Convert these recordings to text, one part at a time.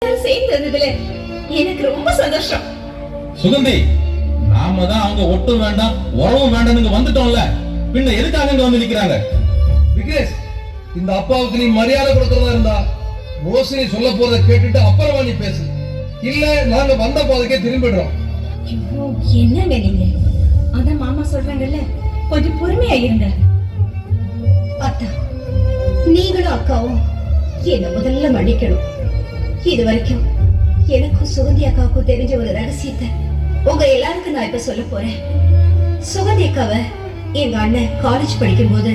எல்லாரும் சேர்ந்து இருந்ததுல எனக்கு ரொம்ப சந்தோஷம். சுகந்தி, நாம தான் அவங்க ஒட்டும் வேண்டாம் உறவும் வேண்டாம்னு வந்துட்டோம்ல, பின்ன எதுக்காக இங்க வந்து நிக்கிறாங்க? விக்னேஷ், இந்த அப்பாவுக்கு நீ மரியாதை கொடுக்கறதா இருந்தா ரோஷினி சொல்ல போறத கேட்டுட்டு அப்புறமா நீ பேசு. இல்ல நாங்க வந்த பாதைக்கே திரும்பிடுறோம். என்னங்க நீங்க? அதான் மாமா சொல்றாங்கல்ல, கொஞ்சம் பொறுமையா இருங்க. அத்தா, நீங்களும் அக்காவும் என்ன முதல்ல மன்னிக்கணும். இது வரைக்கும் எனக்கும் சுகந்தி அக்காவுக்கும் தெரிஞ்ச ஒரு ரகசியத்தை உங்க எல்லாருக்கும் நான் இப்ப சொல்ல போறேன். சுகந்தி அக்காவை எங்க அண்ணன் காலேஜ் படிக்கும் போது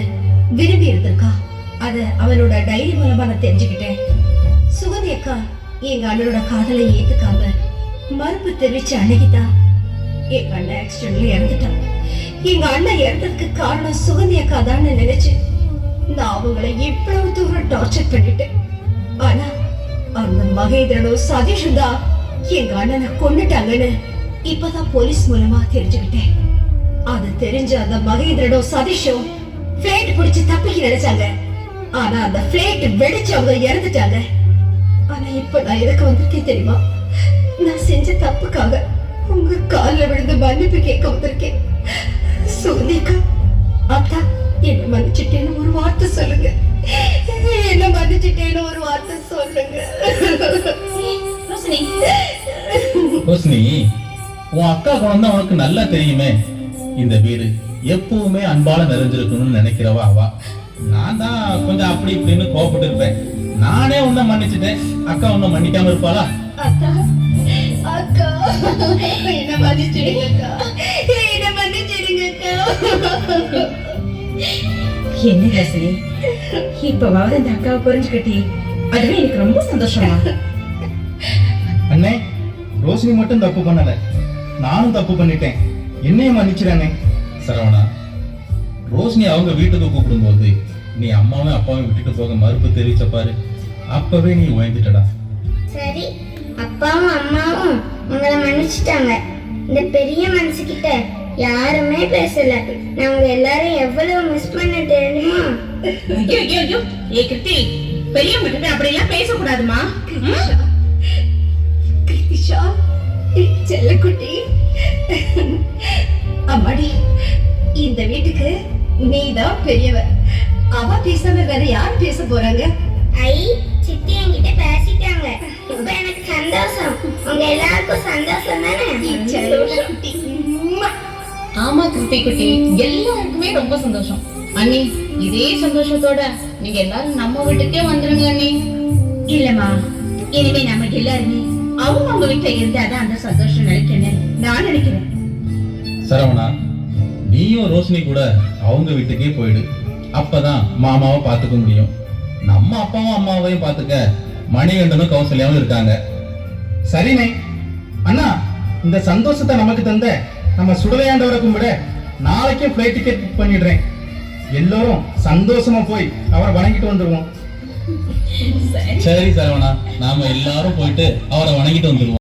விரும்பி இருந்திருக்கா. அத அவனோட டைரி மூலமா நான் தெரிஞ்சுக்கிட்டேன். சுகந்தி அக்கா எங்க அண்ணனோட காதலை ஏத்துக்காம மறுப்பு தெரிவிச்ச அன்னைக்குதான் எங்க அண்ணன் ஆக்சிடென்ட்ல இறந்துட்டான். எங்க அண்ணன் இறந்ததுக்கு காரணம் சுகந்தி அக்கா தான் நினைச்சு நான் அவங்களை இவ்வளவு தூரம் டார்ச்சர் பண்ணிட்டேன். ஆனா அந்த மகேந்திரனும் சதீஷும் தான் எங்க அண்ணனை கொன்னுட்டாங்கன்னு இப்பதான் போலீஸ் மூலமா தெரிஞ்சுக்கிட்டேன். அது தெரிஞ்ச அந்த மகேந்திரனும் சதீஷும் பிளேட் பிடிச்சு தப்பிக்க நினைச்சாங்க. ஆனா அந்த பிளேட் வெடிச்சு அவங்க இறந்துட்டாங்க. ஆனா இப்ப நான் எதுக்கு வந்திருக்கேன் தெரியுமா? நான் செஞ்ச தப்புக்காக உங்க கால்ல விழுந்து மன்னிப்பு கேட்க வந்திருக்கேன். சுகந்திக்கா, அத்தா, என்ன மன்னிச்சிட்டேன்னு ஒரு வார்த்தை சொல்லுங்க. என்ன மன்னிச்சிட்டேன்னு ஒரு வார்த்தை சொல்லுங்க. ரோஷினி, உன் அக்கா குழந்தை உனக்கு நல்லா தெரியுமே. இந்த வீடு எப்பவுமே அன்பால நிறைஞ்சிருக்கணும்னு நினைக்கிறவா அவா. நான் தான் கொஞ்சம் அப்படி இப்படின்னு கோபப்பட்டு இருப்பேன். நானே உன்னை மன்னிச்சுட்டேன், அக்கா உன்னை மன்னிக்காம இருப்பாளா? அக்கா, அக்கா, என்ன மன்னிச்சிடுங்க அக்கா, என்ன மன்னிச்சிடுங்க அக்கா. என்ன ரசனி, இப்பவாவது அந்த அக்காவை புரிஞ்சுக்கிட்டே, அதுவே எனக்கு ரொம்ப சந்தோஷமா. அண்ணே, ரோஷினி மட்டும் தப்பு பண்ணல, நானும் தப்பு பண்ணிட்டேன், என்னையும் மன்னிச்சிடானே. சரவணா, ரோஷினி அவங்க வீட்டுக்கு கூப்பிடும்போது நீ அம்மாவும் அப்பாவும் விட்டுட்டு போக மறுப்பு தெரிவிச்ச பாரு, அப்பவே நீ உயர்ந்துட்டடா. சரி, அப்பாவும் அம்மாவும் உங்களை மன்னிச்சுட்டாங்க. இந்த பெரிய மனசுகிட்ட யாருமே பேசல. நான் உங்க எல்லாரும் எவ்வளவு மிஸ் பண்ண தெரியுமா? ஐயோ ஐயோ ஐயோ, ஏ கிருத்தி, பெரியவங்க கிட்ட அப்படி எல்லாம் பேசக்கூடாதுமா. கிருத்திஷா, செல்லக்குட்டி, அம்மாடி, இந்த வீட்டுக்கு நீதான் பெரியவ. அவ பேசாம வேற யார் பேச போறாங்க? ஐ, சித்தி என்கிட்ட பேசிட்டாங்க. இப்ப எனக்கு சந்தோஷம். உங்க எல்லாருக்கும் சந்தோஷம் தானே? செல்லக்குட்டி, ஆமா கிருத்தி குட்டி, எல்லாருக்குமே ரொம்ப சந்தோஷம். அண்ணி, இதே சந்தோஷத்தோட நீங்க எல்லாரும் நம்ம வீட்டுக்கே வந்துருங்க அண்ணி. இல்லம்மா, இனிமே நம்ம எல்லாருமே அவங்க வீட்டுல இருந்தாதான் அந்த சந்தோஷம் நினைக்கணும் நான் நினைக்கிறேன். சரவணா, நீயும் ரோஷினி கூட அவங்க வீட்டுக்கே போயிடு. அப்பதான் மாமாவை பாத்துக்க முடியும். நம்ம அப்பாவும் அம்மாவையும் பாத்துக்க மணிகண்டனும் கௌசல்யாவும் இருக்காங்க. சரிண்ணே. அண்ணா, இந்த சந்தோஷத்தை நமக்கு தந்த நம்ம சுடலையாண்டவரை கும்பிட நாளைக்கே ஃபிளைட் டிக்கெட் புக் பண்ணிடுறேன். எல்லோரும் சந்தோஷமா போய் அவரை வணங்கிட்டு வந்துருவோம். சரி சரவணா, நாம எல்லாரும் போயிட்டு அவரை வணங்கிட்டு வந்துருவோம்.